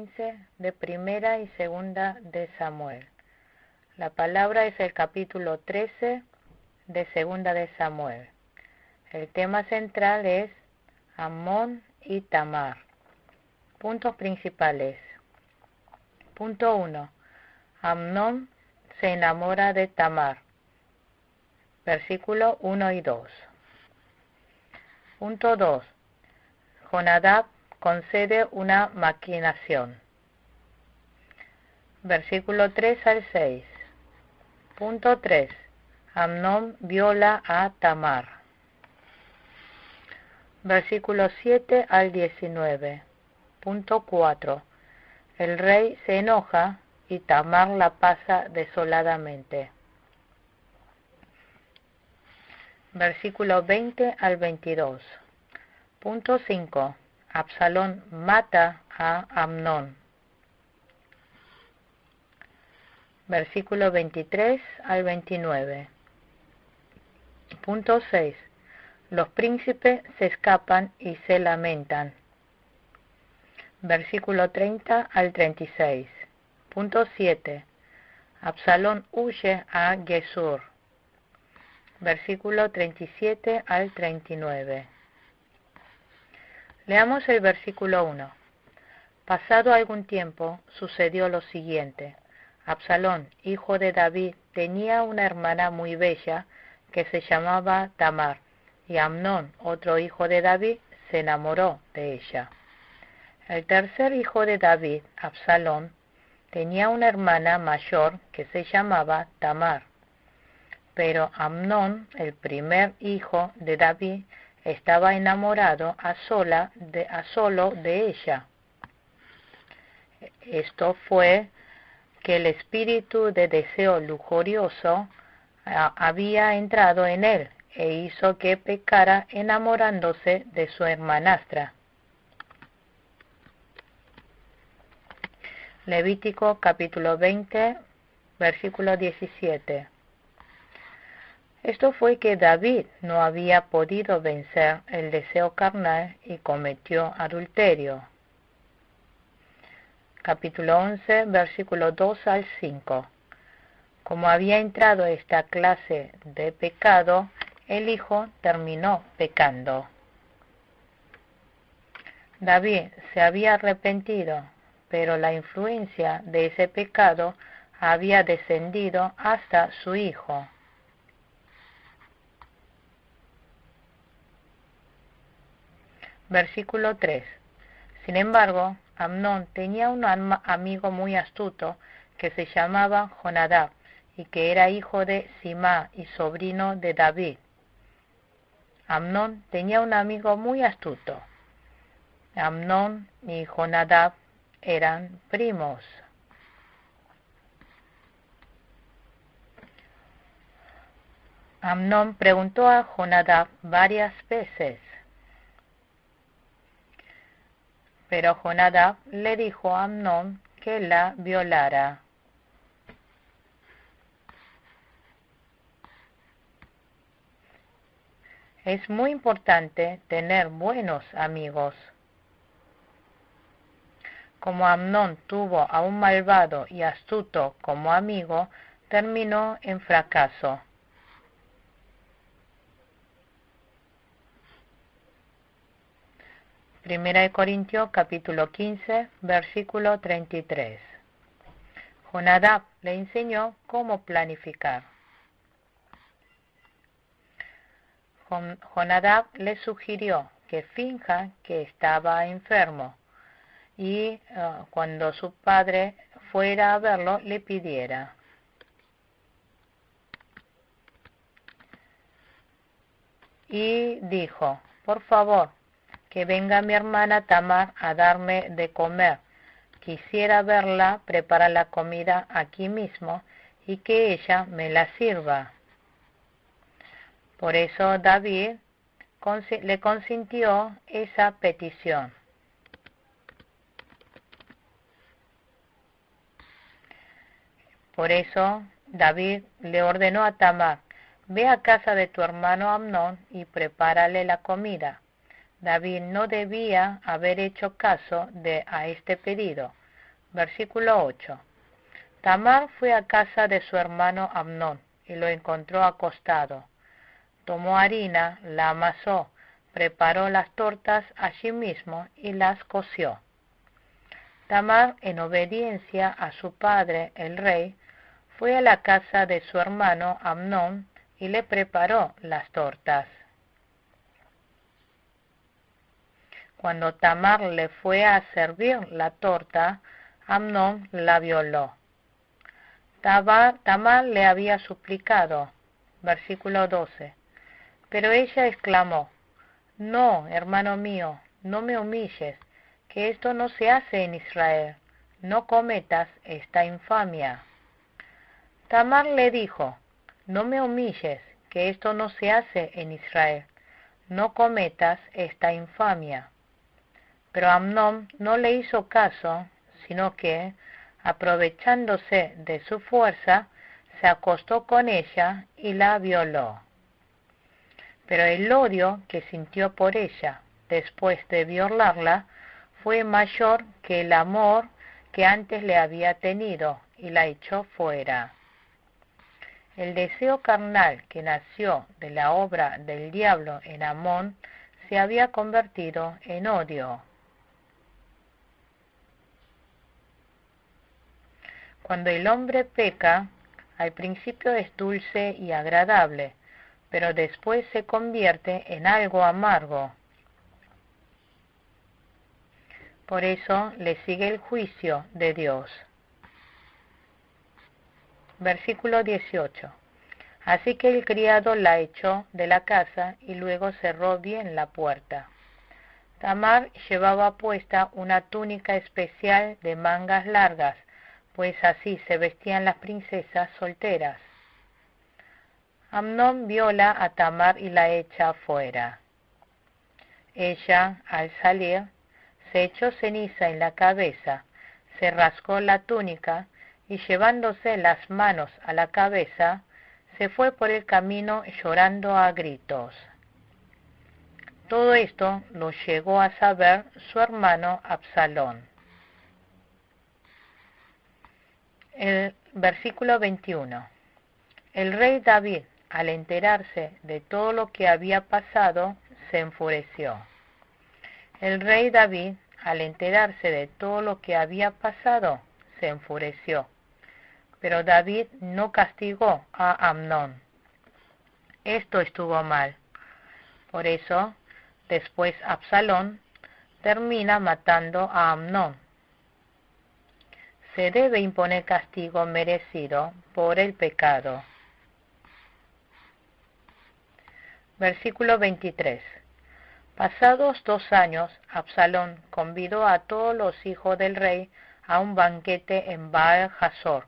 15 de Primera y Segunda de Samuel. La palabra es el capítulo 13 de Segunda de Samuel. El tema central es Amnón y Tamar. Puntos principales. Punto 1. Amnón se enamora de Tamar. Versículo 1 y 2. Punto 2. Jonadab concede una maquinación. Versículo 3 al 6. Punto 3. Amnón viola a Tamar. Versículo 7 al 19. Punto 4. El rey se enoja y Tamar la pasa desoladamente. Versículo 20 al 22. Punto 5. Absalón mata a Amnón. Versículo 23 al 29. Punto 6. Los príncipes se escapan y se lamentan. Versículo 30 al 36. Punto 7. Absalón huye a Gesur. Versículo 37 al 39. Leamos el versículo 1. Pasado algún tiempo, sucedió lo siguiente. Absalón, hijo de David, tenía una hermana muy bella que se llamaba Tamar, y Amnón, otro hijo de David, se enamoró de ella. El tercer hijo de David, Absalón, tenía una hermana mayor que se llamaba Tamar. Pero Amnón, el primer hijo de David, estaba enamorado a solo de ella. Esto fue que el espíritu de deseo lujurioso había entrado en él e hizo que pecara enamorándose de su hermanastra. Levítico capítulo 20, versículo 17. Esto fue que David no había podido vencer el deseo carnal y cometió adulterio. Capítulo 11, versículo 2 al 5. Como había entrado esta clase de pecado, el hijo terminó pecando. David se había arrepentido, pero la influencia de ese pecado había descendido hasta su hijo. Versículo 3. Sin embargo, Amnón tenía un amigo muy astuto que se llamaba Jonadab y que era hijo de Simá y sobrino de David. Amnón tenía un amigo muy astuto. Amnón y Jonadab eran primos. Amnón preguntó a Jonadab varias veces, pero Jonadab le dijo a Amnón que la violara. Es muy importante tener buenos amigos. Como Amnón tuvo a un malvado y astuto como amigo, terminó en fracaso. Primera de Corintios capítulo 15, versículo 33. Jonadab le enseñó cómo planificar. Jonadab le sugirió que finja que estaba enfermo y cuando su padre fuera a verlo le pidiera. Y dijo, por favor, que venga mi hermana Tamar a darme de comer. Quisiera verla preparar la comida aquí mismo y que ella me la sirva. Por eso David le consintió esa petición. Por eso David le ordenó a Tamar, ve a casa de tu hermano Amnón y prepárale la comida. David no debía haber hecho caso a este pedido. Versículo 8. Tamar fue a casa de su hermano Amnón y lo encontró acostado. Tomó harina, la amasó, preparó las tortas allí mismo y las coció. Tamar, en obediencia a su padre, el rey, fue a la casa de su hermano Amnón y le preparó las tortas. Cuando Tamar le fue a servir la torta, Amnón la violó. Tamar le había suplicado, versículo 12, pero ella exclamó: no, hermano mío, no me humilles, que esto no se hace en Israel, no cometas esta infamia. Tamar le dijo: no me humilles, que esto no se hace en Israel, no cometas esta infamia. Pero Amnón no le hizo caso, sino que, aprovechándose de su fuerza, se acostó con ella y la violó. Pero el odio que sintió por ella después de violarla fue mayor que el amor que antes le había tenido y la echó fuera. El deseo carnal que nació de la obra del diablo en Amón se había convertido en odio. Cuando el hombre peca, al principio es dulce y agradable, pero después se convierte en algo amargo. Por eso le sigue el juicio de Dios. Versículo 18. Así que el criado la echó de la casa y luego cerró bien la puerta. Tamar llevaba puesta una túnica especial de mangas largas, pues así se vestían las princesas solteras. Amnón viola a Tamar y la echa fuera. Ella, al salir, se echó ceniza en la cabeza, se rascó la túnica y llevándose las manos a la cabeza, se fue por el camino llorando a gritos. Todo esto lo llegó a saber su hermano Absalón. El versículo 21. El rey David, al enterarse de todo lo que había pasado, se enfureció. El rey David, al enterarse de todo lo que había pasado, se enfureció. Pero David no castigó a Amnón. Esto estuvo mal. Por eso, después Absalón termina matando a Amnón. Se debe imponer castigo merecido por el pecado. Versículo 23. Pasados 2 años, Absalón convidó a todos los hijos del rey a un banquete en Baal-Hazor,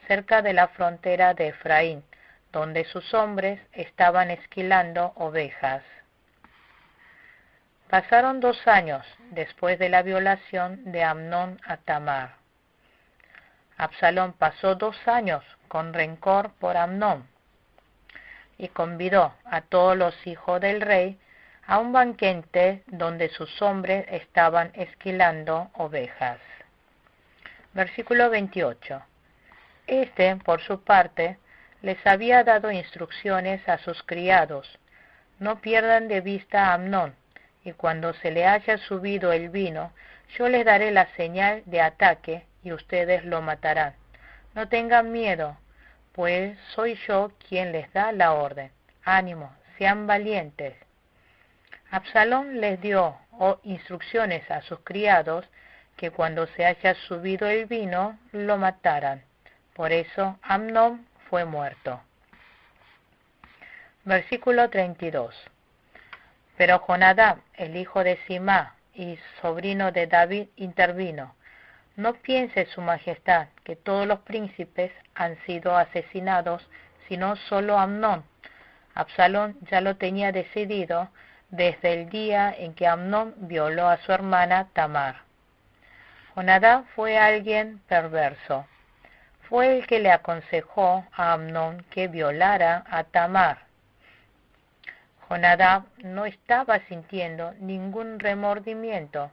cerca de la frontera de Efraín, donde sus hombres estaban esquilando ovejas. Pasaron 2 años después de la violación de Amnón a Tamar. Absalón pasó 2 años con rencor por Amnón y convidó a todos los hijos del rey a un banquete donde sus hombres estaban esquilando ovejas. Versículo 28. Este, por su parte, les había dado instrucciones a sus criados: no pierdan de vista a Amnón, y cuando se le haya subido el vino, yo les daré la señal de ataque y ustedes lo matarán. No tengan miedo, pues soy yo quien les da la orden. Ánimo, sean valientes. Absalón les dio instrucciones a sus criados que cuando se haya subido el vino, lo mataran. Por eso Amnón fue muerto. Versículo 32. Pero Jonadab, el hijo de Simá y sobrino de David, intervino: no piense su majestad que todos los príncipes han sido asesinados, sino solo Amnón. Absalón ya lo tenía decidido desde el día en que Amnón violó a su hermana Tamar. Jonadab fue alguien perverso. Fue el que le aconsejó a Amnón que violara a Tamar. Jonadab no estaba sintiendo ningún remordimiento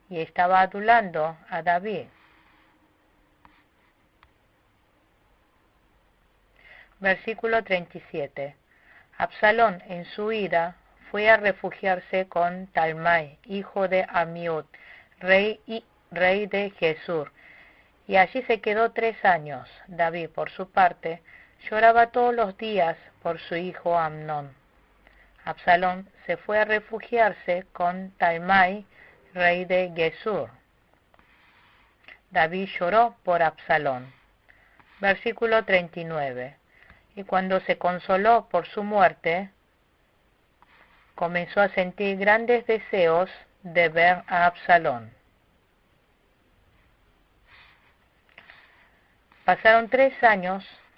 y estaba adulando a David. Versículo 37. Absalón, en su ira, fue a refugiarse con Talmai, hijo de Amiud, rey de Gesur, y allí se quedó 3 años. David, por su parte, lloraba todos los días por su hijo Amnón. Absalón se fue a refugiarse con Talmai, rey de Gesur. David lloró por Absalón. Versículo 39. Y cuando se consoló por su muerte, comenzó a sentir grandes deseos de ver a Absalón.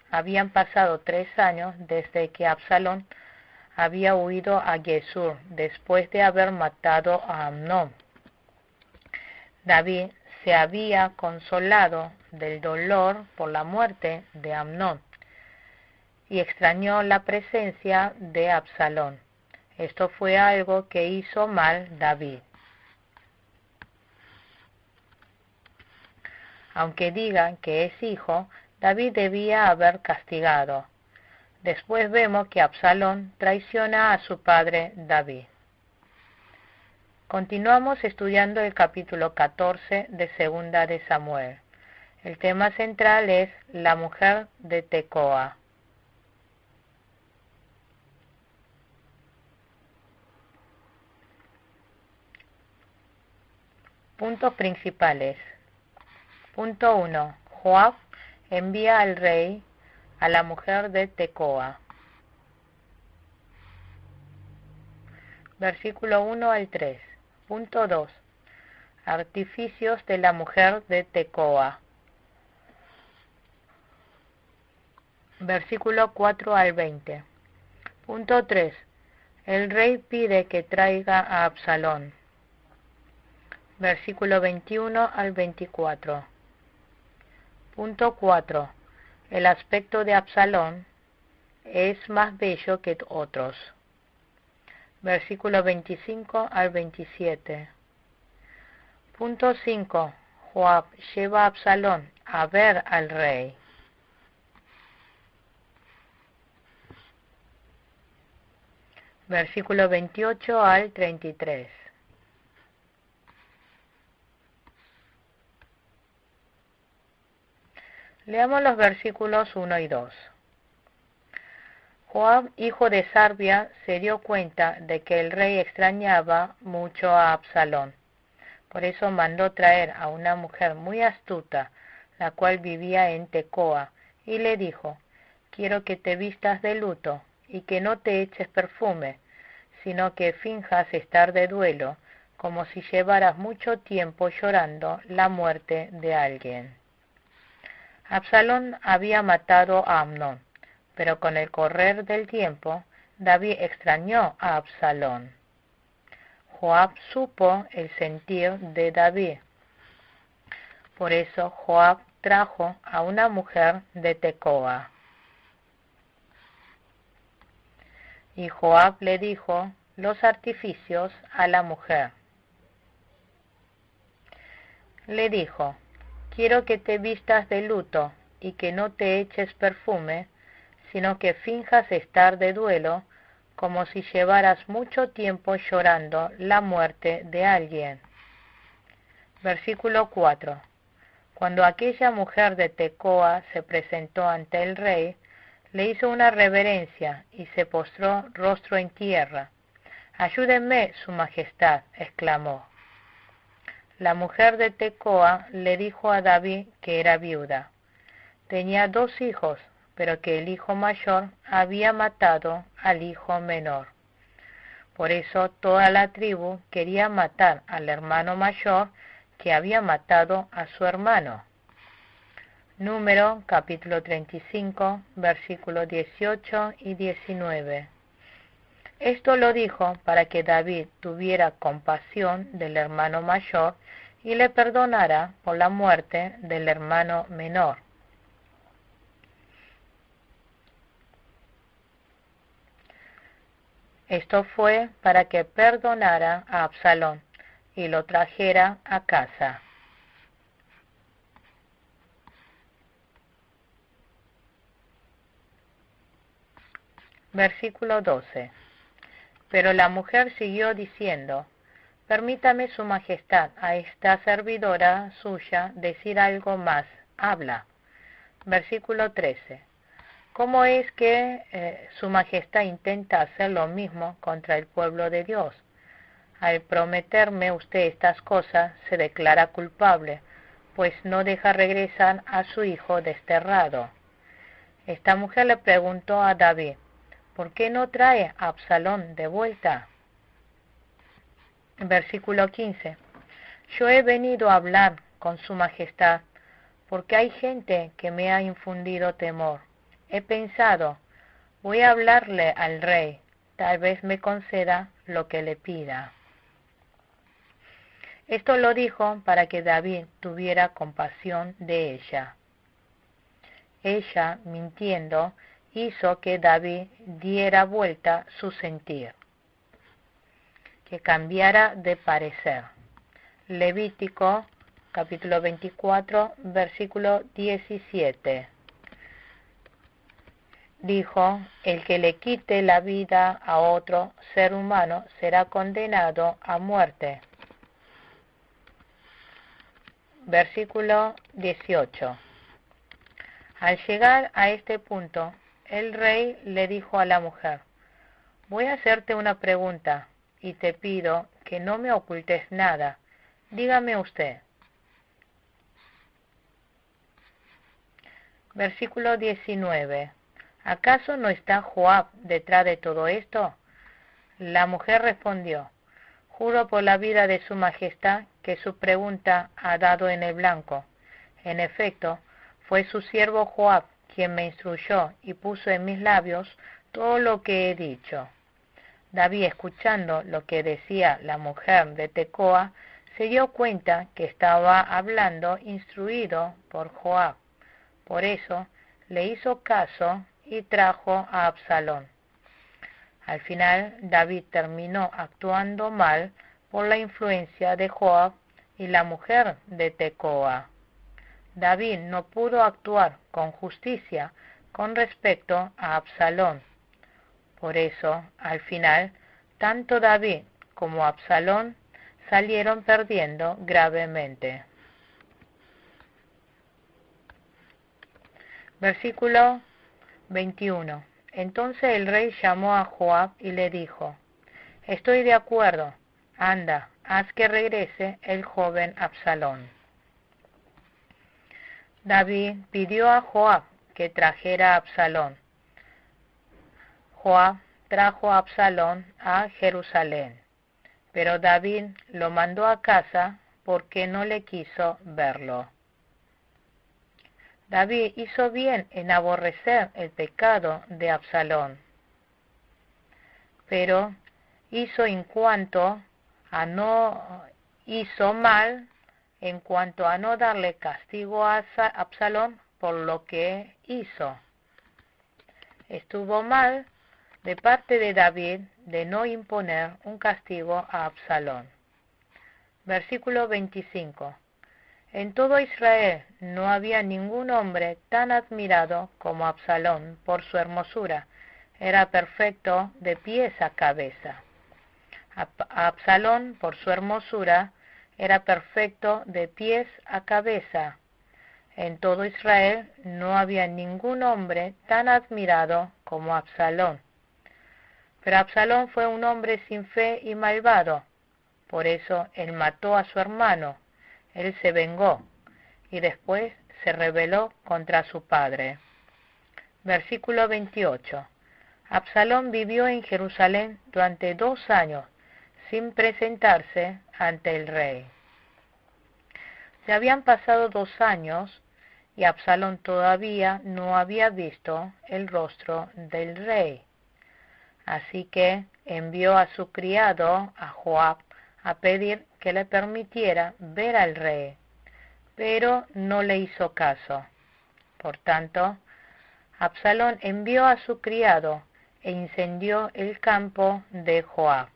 Habían pasado 3 años desde que Absalón había huido a Gesur después de haber matado a Amnón. David se había consolado del dolor por la muerte de Amnón y extrañó la presencia de Absalón. Esto fue algo que hizo mal David. Aunque digan que es hijo, David debía haber castigado. Después vemos que Absalón traiciona a su padre David. Continuamos estudiando el capítulo 14 de Segunda de Samuel. El tema central es la mujer de Tecoa. Puntos principales. Punto 1. Joab envía al rey a la mujer de Tecoa. Versículo 1 al 3. Punto 2. Artificios de la mujer de Tecoa. Versículo 4 al 20. Punto 3. El rey pide que traiga a Absalón. Versículo 21 al 24. Punto 4. El aspecto de Absalón es más bello que otros. Versículo 25 al 27. Punto 5. Joab lleva a Absalón a ver al rey. Versículo 28 al 33. Leamos los versículos 1 y 2. Joab, hijo de Sarvia, se dio cuenta de que el rey extrañaba mucho a Absalón. Por eso mandó traer a una mujer muy astuta, la cual vivía en Tecoa, y le dijo: quiero que te vistas de luto y que no te eches perfume, sino que finjas estar de duelo, como si llevaras mucho tiempo llorando la muerte de alguien. Absalón había matado a Amnón, pero con el correr del tiempo, David extrañó a Absalón. Joab supo el sentir de David. Por eso Joab trajo a una mujer de Tecoa. Y Joab le dijo los artificios a la mujer. Le dijo: quiero que te vistas de luto y que no te eches perfume, sino que finjas estar de duelo, como si llevaras mucho tiempo llorando la muerte de alguien. Versículo 4. Cuando aquella mujer de Tecoa se presentó ante el rey, le hizo una reverencia y se postró rostro en tierra. «Ayúdenme, su majestad», exclamó. La mujer de Tecoa le dijo a David que era viuda. Tenía 2 hijos, pero que el hijo mayor había matado al hijo menor. Por eso toda la tribu quería matar al hermano mayor que había matado a su hermano. Número capítulo 35, versículos 18 y 19. Esto lo dijo para que David tuviera compasión del hermano mayor y le perdonara por la muerte del hermano menor. Esto fue para que perdonara a Absalón y lo trajera a casa. Versículo 12. Pero la mujer siguió diciendo: permítame su majestad a esta servidora suya decir algo más. Habla. Versículo 13. ¿Cómo es que su majestad intenta hacer lo mismo contra el pueblo de Dios? Al prometerme usted estas cosas, se declara culpable, pues no deja regresar a su hijo desterrado. Esta mujer le preguntó a David: ¿por qué no trae a Absalón de vuelta? Versículo 15. Yo he venido a hablar con su majestad, porque hay gente que me ha infundido temor. He pensado: voy a hablarle al rey, tal vez me conceda lo que le pida. Esto lo dijo para que David tuviera compasión de ella. Ella, mintiendo, hizo que David diera vuelta su sentir, que cambiara de parecer. Levítico capítulo 24, versículo 17. Dijo: el que le quite la vida a otro ser humano será condenado a muerte. Versículo 18. Al llegar a este punto, el rey le dijo a la mujer: voy a hacerte una pregunta y te pido que no me ocultes nada. Dígame usted. Versículo 19. ¿Acaso no está Joab detrás de todo esto? La mujer respondió: juro por la vida de su majestad que su pregunta ha dado en el blanco. En efecto, fue su siervo Joab quien me instruyó y puso en mis labios todo lo que he dicho. David, escuchando lo que decía la mujer de Tecoa, se dio cuenta que estaba hablando instruido por Joab. Por eso le hizo caso y trajo a Absalón. Al final, David terminó actuando mal por la influencia de Joab y la mujer de Tecoa. David no pudo actuar con justicia con respecto a Absalón. Por eso, al final, tanto David como Absalón salieron perdiendo gravemente. Versículo 21. Entonces el rey llamó a Joab y le dijo: estoy de acuerdo, anda, haz que regrese el joven Absalón. David pidió a Joab que trajera a Absalón. Joab trajo a Absalón a Jerusalén, pero David lo mandó a casa porque no le quiso verlo. David hizo bien en aborrecer el pecado de Absalón, pero hizo mal en cuanto a no darle castigo a Absalón por lo que hizo. Estuvo mal de parte de David de no imponer un castigo a Absalón. Versículo 25. En todo Israel no había ningún hombre tan admirado como Absalón por su hermosura. Era perfecto de pies a cabeza. Absalón, por su hermosura, era perfecto de pies a cabeza. En todo Israel no había ningún hombre tan admirado como Absalón. Pero Absalón fue un hombre sin fe y malvado. Por eso él mató a su hermano. Él se vengó y después se rebeló contra su padre. Versículo 28. Absalón vivió en Jerusalén durante 2 años sin presentarse ante el rey. Se habían pasado 2 años y Absalón todavía no había visto el rostro del rey. Así que envió a su criado, a Joab, a pedir que le permitiera ver al rey, pero no le hizo caso. Por tanto, Absalón envió a su criado e incendió el campo de Joab.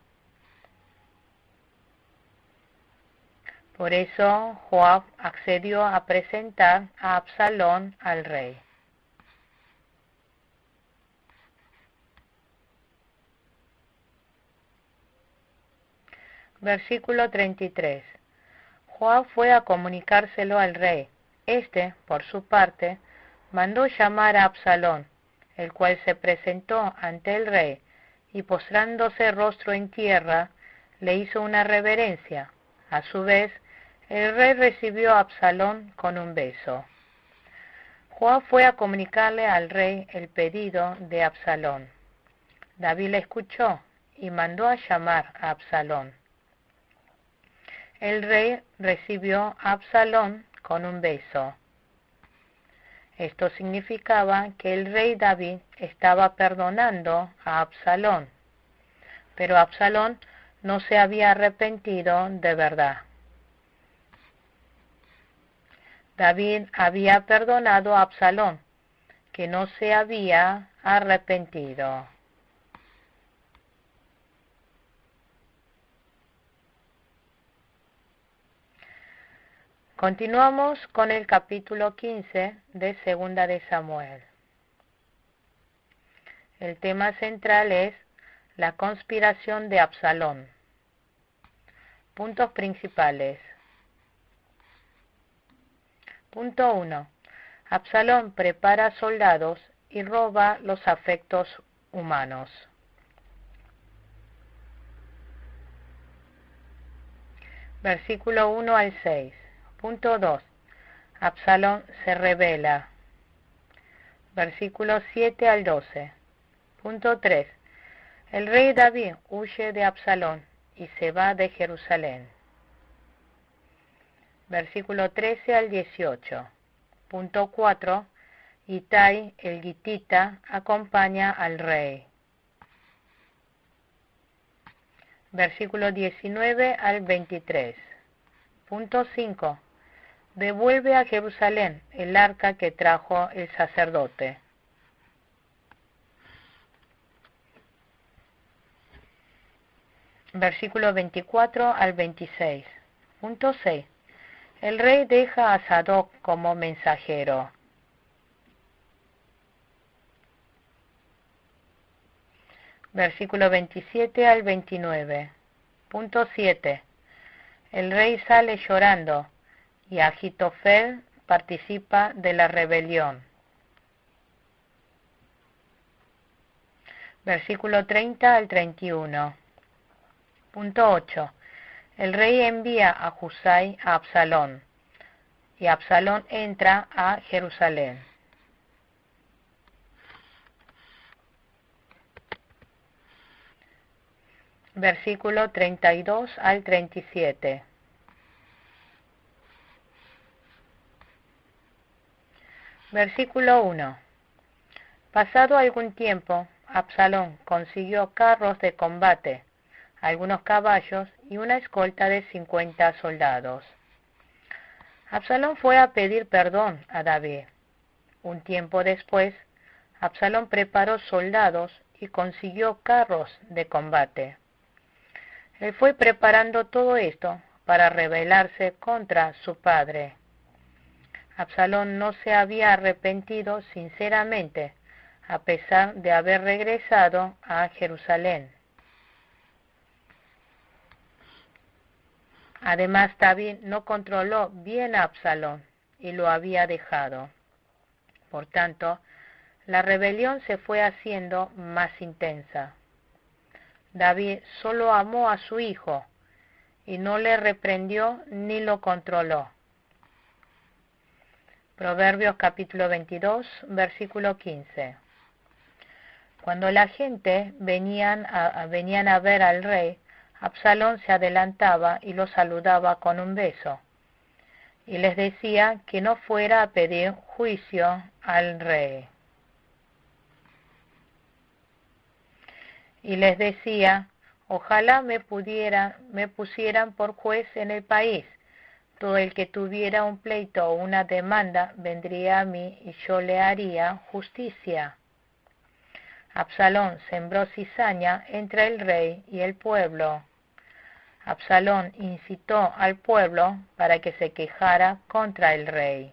Por eso Joab accedió a presentar a Absalón al rey. Versículo 33. Joab fue a comunicárselo al rey. Este, por su parte, mandó llamar a Absalón, el cual se presentó ante el rey, y postrándose rostro en tierra, le hizo una reverencia. A su vez, el rey recibió a Absalón con un beso. Joab fue a comunicarle al rey el pedido de Absalón. David le escuchó y mandó a llamar a Absalón. El rey recibió a Absalón con un beso. Esto significaba que el rey David estaba perdonando a Absalón, pero Absalón no se había arrepentido de verdad. David había perdonado a Absalón, que no se había arrepentido. Continuamos con el capítulo 15 de Segunda de Samuel. El tema central es la conspiración de Absalón. Puntos principales. Punto 1. Absalón prepara soldados y roba los afectos humanos. Versículo 1 al 6. Punto 2. Absalón se rebela. Versículos 7 al 12. Punto 3. El rey David huye de Absalón y se va de Jerusalén. Versículo 13 al 18. Punto 4. Itai el gitita acompaña al rey. Versículo 19 al 23. Punto 5. Devuelve a Jerusalén el arca que trajo el sacerdote. Versículo 24 al 26. Punto 6. El rey deja a Sadoc como mensajero. Versículo 27 al 29. Punto 7. El rey sale llorando y Ahitofel participa de la rebelión. Versículo 30 al 31. Punto 8. El rey envía a Husai a Absalón, y Absalón entra a Jerusalén. Versículo 32 al 37. Versículo 1. Pasado algún tiempo, Absalón consiguió carros de combate, algunos caballos y una escolta de 50 soldados. Absalón fue a pedir perdón a David. Un tiempo después, Absalón preparó soldados y consiguió carros de combate. Él fue preparando todo esto para rebelarse contra su padre. Absalón no se había arrepentido sinceramente, a pesar de haber regresado a Jerusalén. Además, David no controló bien a Absalón y lo había dejado. Por tanto, la rebelión se fue haciendo más intensa. David solo amó a su hijo y no le reprendió ni lo controló. Proverbios capítulo 22, versículo 15. Cuando la gente venían a ver al rey, Absalón se adelantaba y los saludaba con un beso, y les decía que no fuera a pedir juicio al rey. Y les decía, ojalá me pusieran por juez en el país. Todo el que tuviera un pleito o una demanda vendría a mí y yo le haría justicia. Absalón sembró cizaña entre el rey y el pueblo. Absalón incitó al pueblo para que se quejara contra el rey.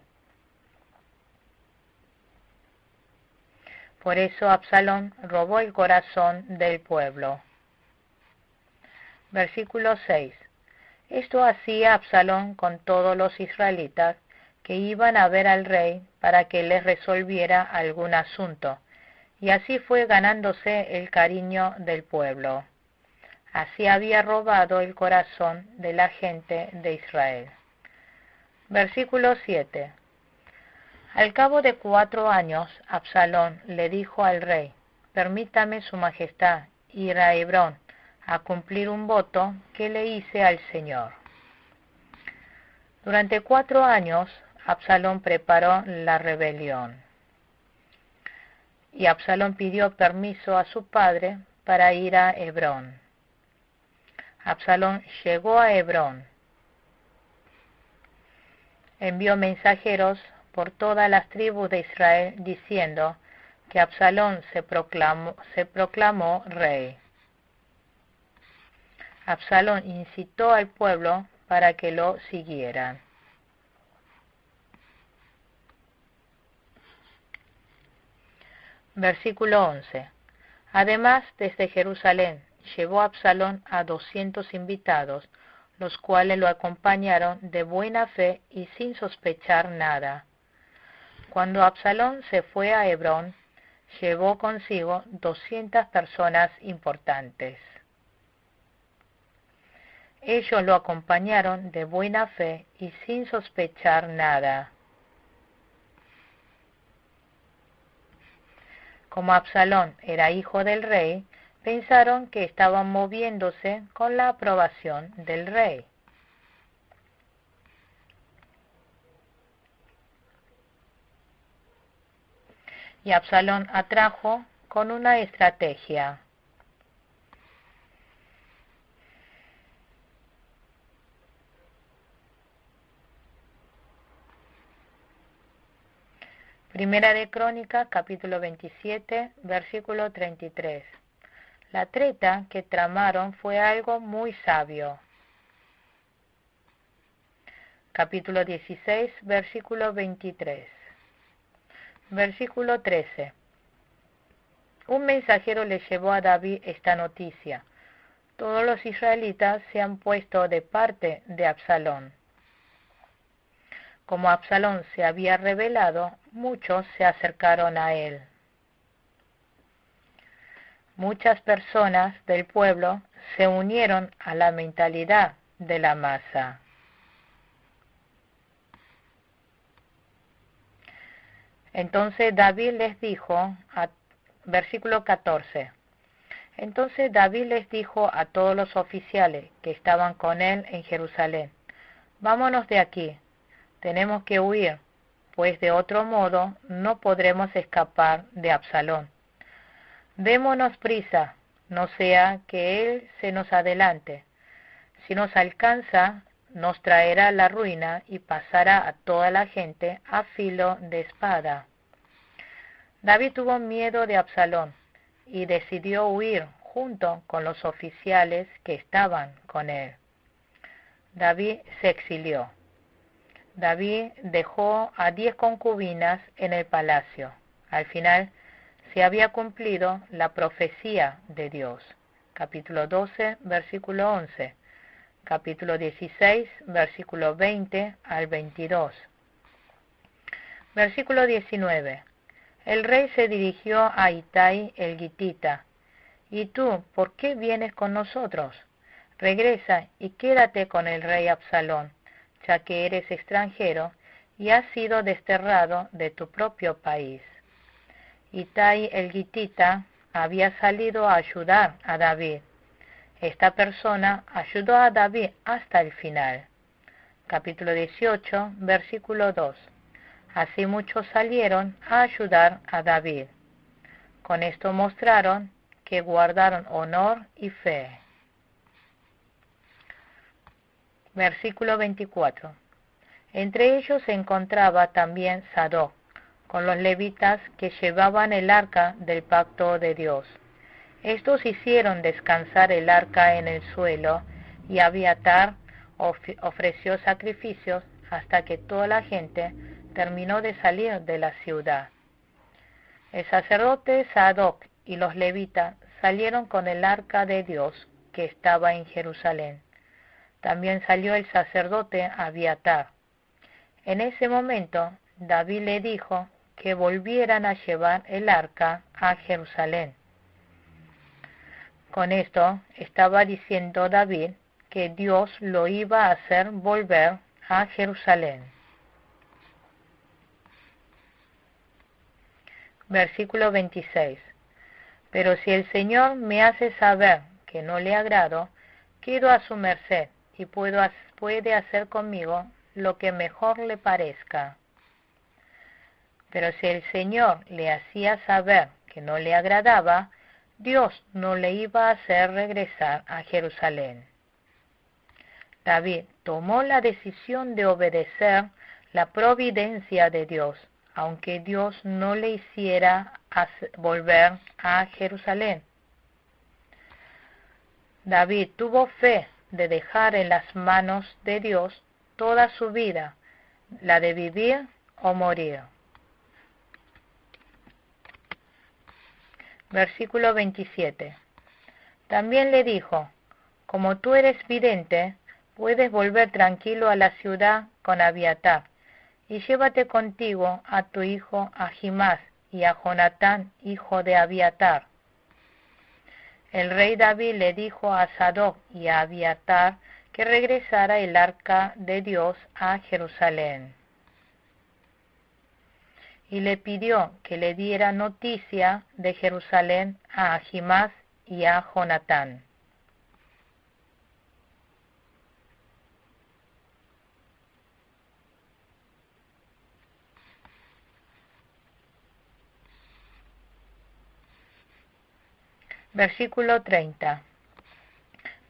Por eso Absalón robó el corazón del pueblo. Versículo 6. Esto hacía Absalón con todos los israelitas que iban a ver al rey para que les resolviera algún asunto, y así fue ganándose el cariño del pueblo. Así había robado el corazón de la gente de Israel. Versículo 7. Al cabo de 4 años, Absalón le dijo al rey: permítame su majestad ir a Hebrón a cumplir un voto que le hice al Señor. Durante 4 años, Absalón preparó la rebelión. Y Absalón pidió permiso a su padre para ir a Hebrón. Absalón llegó a Hebrón. Envió mensajeros por todas las tribus de Israel diciendo que Absalón se proclamó rey. Absalón incitó al pueblo para que lo siguieran. Versículo 11. Además, desde Jerusalén llevó Absalón a 200 invitados, los cuales lo acompañaron de buena fe y sin sospechar nada. Cuando Absalón se fue a Hebrón, llevó consigo 200 personas importantes. Ellos lo acompañaron de buena fe y sin sospechar nada. Como Absalón era hijo del rey, pensaron que estaban moviéndose con la aprobación del rey. Y Absalón atrajo con una estrategia. Primera de Crónicas, capítulo 27, versículo 33. La treta que tramaron fue algo muy sabio. Capítulo 16, versículo 23. Versículo 13. Un mensajero le llevó a David esta noticia: todos los israelitas se han puesto de parte de Absalón. Como Absalón se había rebelado, muchos se acercaron a él. Muchas personas del pueblo se unieron a la mentalidad de la masa. Entonces David les dijo, versículo 14, entonces David les dijo a todos los oficiales que estaban con él en Jerusalén: vámonos de aquí, tenemos que huir, pues de otro modo no podremos escapar de Absalón. Démonos prisa, no sea que él se nos adelante. Si nos alcanza, nos traerá la ruina y pasará a toda la gente a filo de espada. David tuvo miedo de Absalón y decidió huir junto con los oficiales que estaban con él. David se exilió. David dejó a 10 concubinas en el palacio. Al final se había cumplido la profecía de Dios. Capítulo 12, versículo 11. Capítulo 16, versículo 20 al 22. Versículo 19. El rey se dirigió a Itai el Gitita: ¿y tú por qué vienes con nosotros? Regresa y quédate con el rey Absalón, ya que eres extranjero y has sido desterrado de tu propio país. Itai el Gitita había salido a ayudar a David. Esta persona ayudó a David hasta el final. Capítulo 18, versículo 2. Así muchos salieron a ayudar a David. Con esto mostraron que guardaron honor y fe. Versículo 24. Entre ellos se encontraba también Sadoc, con los levitas que llevaban el arca del pacto de Dios. Estos hicieron descansar el arca en el suelo, y Abiatar ofreció sacrificios hasta que toda la gente terminó de salir de la ciudad. El sacerdote Sadoc y los levitas salieron con el arca de Dios que estaba en Jerusalén. También salió el sacerdote Abiatar. En ese momento, David le dijo que volvieran a llevar el arca a Jerusalén. Con esto estaba diciendo David que Dios lo iba a hacer volver a Jerusalén. Versículo 26. Pero si el Señor me hace saber que no le agrado, quedo a su merced y puede hacer conmigo lo que mejor le parezca. Pero si el Señor le hacía saber que no le agradaba, Dios no le iba a hacer regresar a Jerusalén. David tomó la decisión de obedecer la providencia de Dios, aunque Dios no le hiciera volver a Jerusalén. David tuvo fe de dejar en las manos de Dios toda su vida, la de vivir o morir. Versículo 27. También le dijo, como tú eres vidente, puedes volver tranquilo a la ciudad con Abiatar, y llévate contigo a tu hijo Ahimás y a Jonatán, hijo de Abiatar. El rey David le dijo a Sadoc y a Abiatar que regresara el arca de Dios a Jerusalén. Y le pidió que le diera noticia de Jerusalén a Ahimás y a Jonatán. Versículo 30.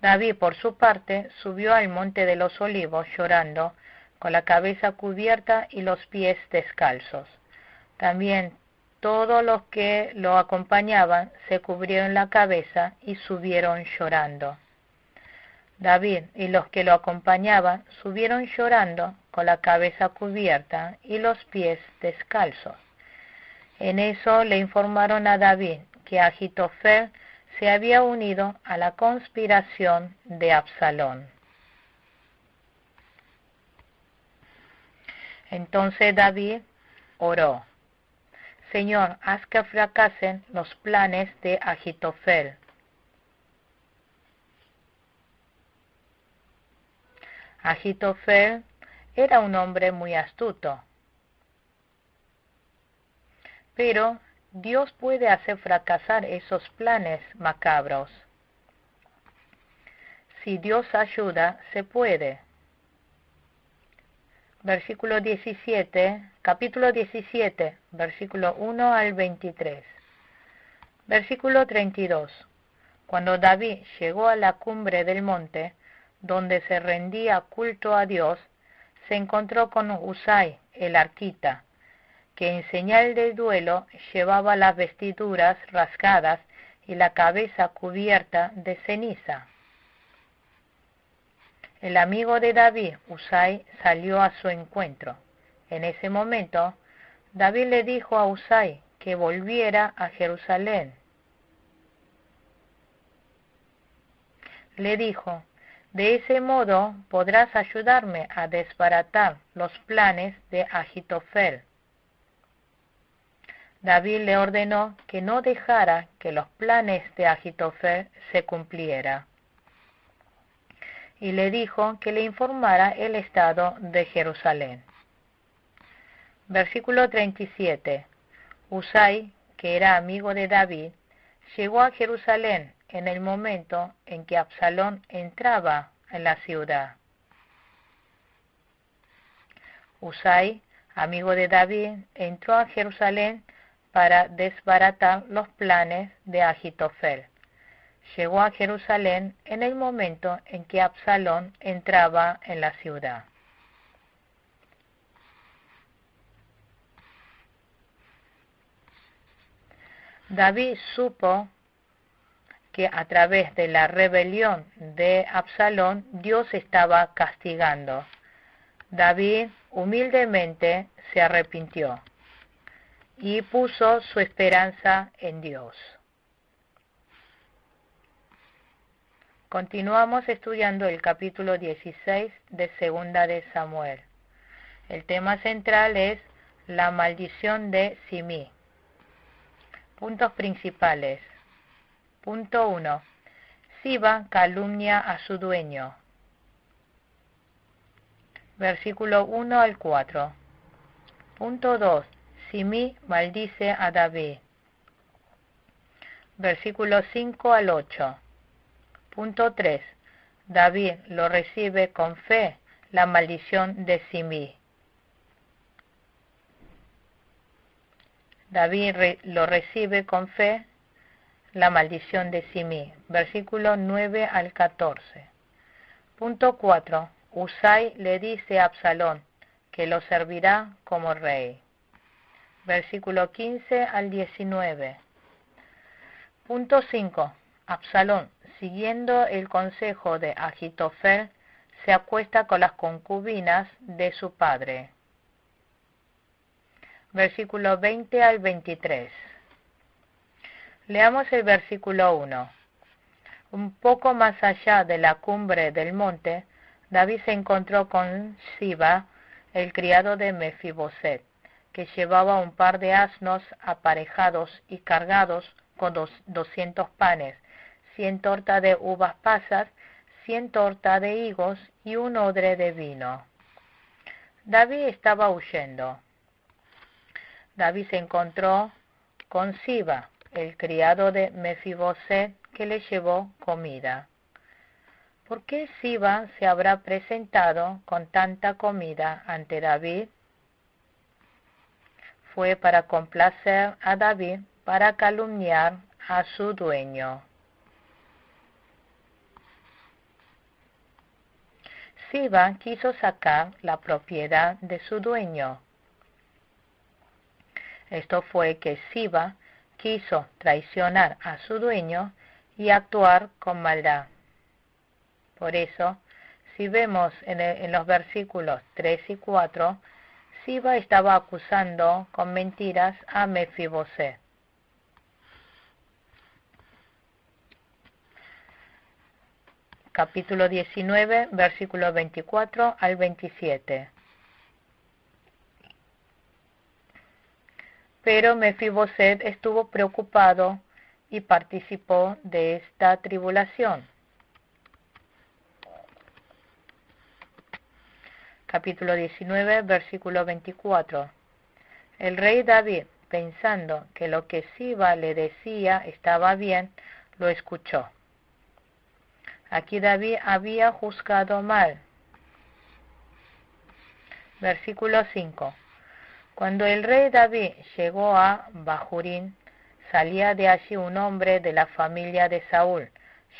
David, por su parte, subió al monte de los olivos llorando, con la cabeza cubierta y los pies descalzos. También todos los que lo acompañaban se cubrieron la cabeza y subieron llorando. David y los que lo acompañaban subieron llorando con la cabeza cubierta y los pies descalzos. En eso le informaron a David que Ahitofel se había unido a la conspiración de Absalón. Entonces David oró: Señor, haz que fracasen los planes de Ahitofel. Ahitofel era un hombre muy astuto, pero Dios puede hacer fracasar esos planes macabros. Si Dios ayuda, se puede. Versículo 17, capítulo 17, versículo 1 al 23. Versículo 32. Cuando David llegó a la cumbre del monte, donde se rendía culto a Dios, se encontró con Usai, el arquita, que en señal de duelo llevaba las vestiduras rasgadas y la cabeza cubierta de ceniza. El amigo de David, Usai, salió a su encuentro. En ese momento, David le dijo a Usai que volviera a Jerusalén. Le dijo: de ese modo podrás ayudarme a desbaratar los planes de Ahitofel. David le ordenó que no dejara que los planes de Ahitofel se cumplieran, y le dijo que le informara el estado de Jerusalén. Versículo 37. Usai, que era amigo de David, llegó a Jerusalén en el momento en que Absalón entraba en la ciudad. Usai, amigo de David, entró a Jerusalén para desbaratar los planes de Ahitofel. Llegó a Jerusalén en el momento en que Absalón entraba en la ciudad. David supo que a través de la rebelión de Absalón, Dios estaba castigando. David humildemente se arrepintió y puso su esperanza en Dios. Continuamos estudiando el capítulo 16 de Segunda de Samuel. El tema central es la maldición de Simí. Puntos principales. Punto 1. Siba calumnia a su dueño. Versículo 1 al 4. Punto 2. Simí maldice a David. Versículo 5 al 8. Punto 3. David lo recibe con fe, la maldición de Simí. David lo recibe con fe, la maldición de Simí. Versículo 9 al 14. Punto 4. Usai le dice a Absalón que lo servirá como rey. Versículo 15 al 19. Punto 5. Absalón, siguiendo el consejo de Agitofel, se acuesta con las concubinas de su padre. Versículo 20 al 23. Leamos el versículo 1. Un poco más allá de la cumbre del monte, David se encontró con Siba, el criado de Mefiboset, que llevaba un par de asnos aparejados y cargados con 200 panes, 100 tortas de uvas pasas, 100 tortas de higos y un odre de vino. David estaba huyendo. David se encontró con Siba, el criado de Mefiboset, que le llevó comida. ¿Por qué Siba se habrá presentado con tanta comida ante David? Fue para complacer a David, para calumniar a su dueño. Siba quiso sacar la propiedad de su dueño. Esto fue que Siba quiso traicionar a su dueño y actuar con maldad. Por eso, si vemos en los versículos 3 y 4, Siba estaba acusando con mentiras a Mefiboset. Capítulo 19, versículos 24 al 27. Pero Mefiboset estuvo preocupado y participó de esta tribulación. Capítulo 19, versículo 24. El rey David, pensando que lo que Siba le decía estaba bien, lo escuchó. Aquí David había juzgado mal. Versículo 5. Cuando el rey David llegó a Bahurín, salía de allí un hombre de la familia de Saúl,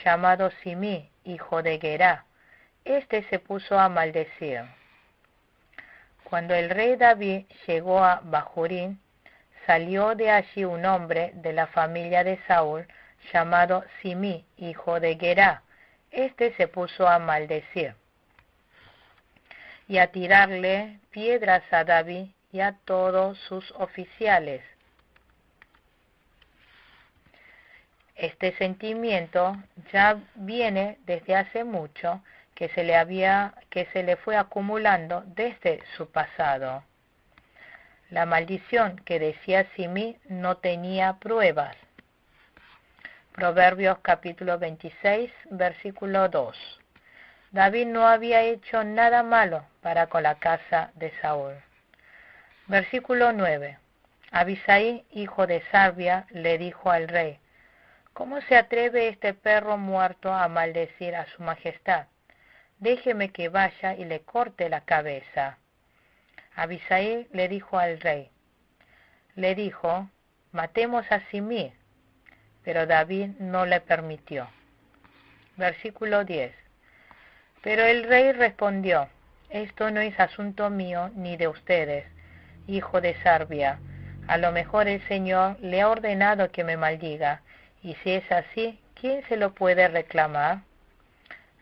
llamado Simí, hijo de Gerá. Este se puso a maldecir. Cuando el rey David llegó a Bahurín, salió de allí un hombre de la familia de Saúl, llamado Simí, hijo de Gerá. Este se puso a maldecir y a tirarle piedras a David y a todos sus oficiales. Este sentimiento ya viene desde hace mucho, que se le fue acumulando desde su pasado. La maldición que decía Simí no tenía pruebas. Proverbios capítulo 26, versículo 2. David no había hecho nada malo para con la casa de Saúl. Versículo 9. Abisai, hijo de Sarbia, le dijo al rey: ¿Cómo se atreve este perro muerto a maldecir a su majestad? Déjeme que vaya y le corte la cabeza. Abisai le dijo al rey. Le dijo: matemos a Simí. Pero David no le permitió. Versículo 10. Pero el rey respondió: esto no es asunto mío ni de ustedes, hijo de Sarbia. A lo mejor el Señor le ha ordenado que me maldiga, y si es así, ¿quién se lo puede reclamar?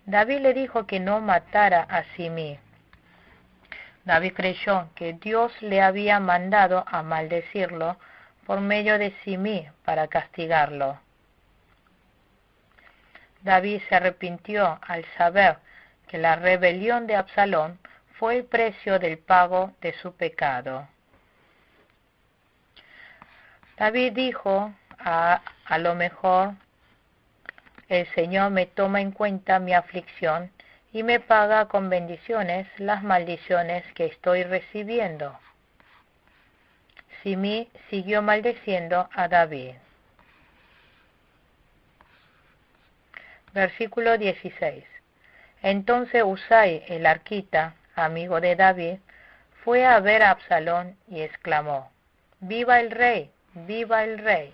David le dijo que no matara a Simí. David creyó que Dios le había mandado a maldecirlo por medio de Simí para castigarlo. David se arrepintió al saber que la rebelión de Absalón fue el precio del pago de su pecado. David dijo, a lo mejor el Señor me toma en cuenta mi aflicción y me paga con bendiciones las maldiciones que estoy recibiendo. Simí siguió maldeciendo a David. Versículo 16. Entonces Usai el arquita, amigo de David, fue a ver a Absalón y exclamó: ¡Viva el rey! ¡Viva el rey!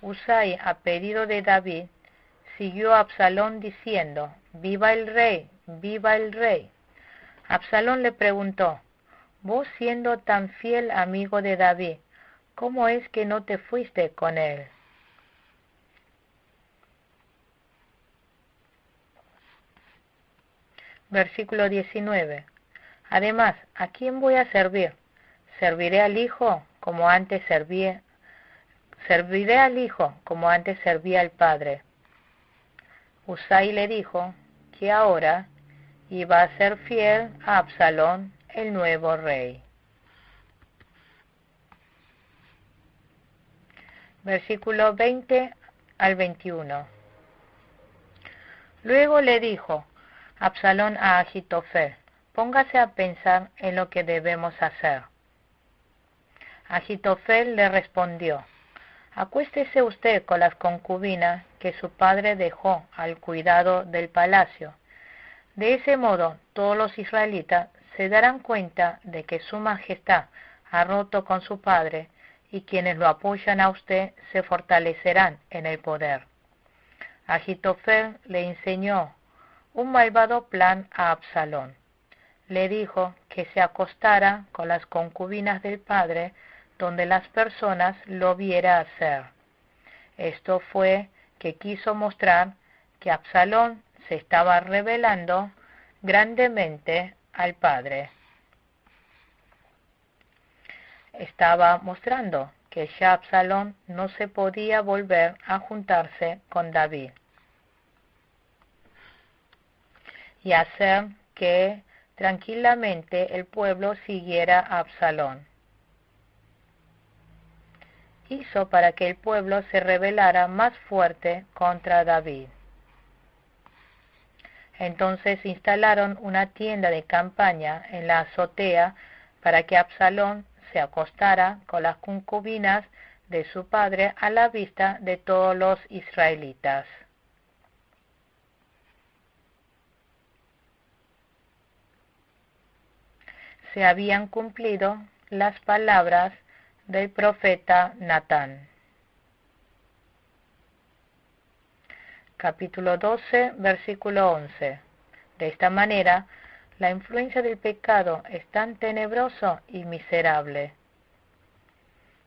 Usai, a pedido de David, siguió a Absalón diciendo: ¡Viva el rey! ¡Viva el rey! Absalón le preguntó: vos siendo tan fiel amigo de David, ¿cómo es que no te fuiste con él? Versículo 19. Además, ¿a quién voy a servir? ¿Serviré al hijo como antes servía al padre? Usai le dijo que ahora iba a ser fiel a Absalón, el nuevo rey. Versículo 20 al 21. Luego le dijo Absalón a Ahitofel: póngase a pensar en lo que debemos hacer. Ahitofel le respondió: acuéstese usted con las concubinas que su padre dejó al cuidado del palacio. De ese modo todos los israelitas se darán cuenta de que su majestad ha roto con su padre, y quienes lo apoyan a usted se fortalecerán en el poder. Ahitofel le enseñó un malvado plan a Absalón. Le dijo que se acostara con las concubinas del padre donde las personas lo viera hacer. Esto fue que quiso mostrar que Absalón se estaba rebelando grandemente al padre. Estaba mostrando que ya Absalón no se podía volver a juntarse con David y hacer que tranquilamente el pueblo siguiera a Absalón. Hizo para que el pueblo se rebelara más fuerte contra David. Entonces instalaron una tienda de campaña en la azotea para que Absalón se acostara con las concubinas de su padre a la vista de todos los israelitas. Se habían cumplido las palabras del profeta Natán. Capítulo 12, versículo 11. De esta manera, la influencia del pecado es tan tenebroso y miserable.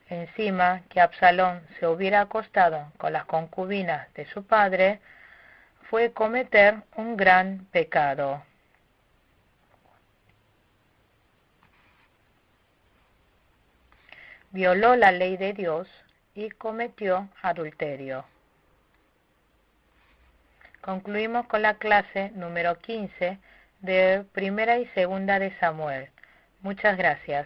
Encima que Absalón se hubiera acostado con las concubinas de su padre, fue cometer un gran pecado. Violó la ley de Dios y cometió adulterio. Concluimos con la clase número 15 de Primera y Segunda de Samuel. Muchas gracias.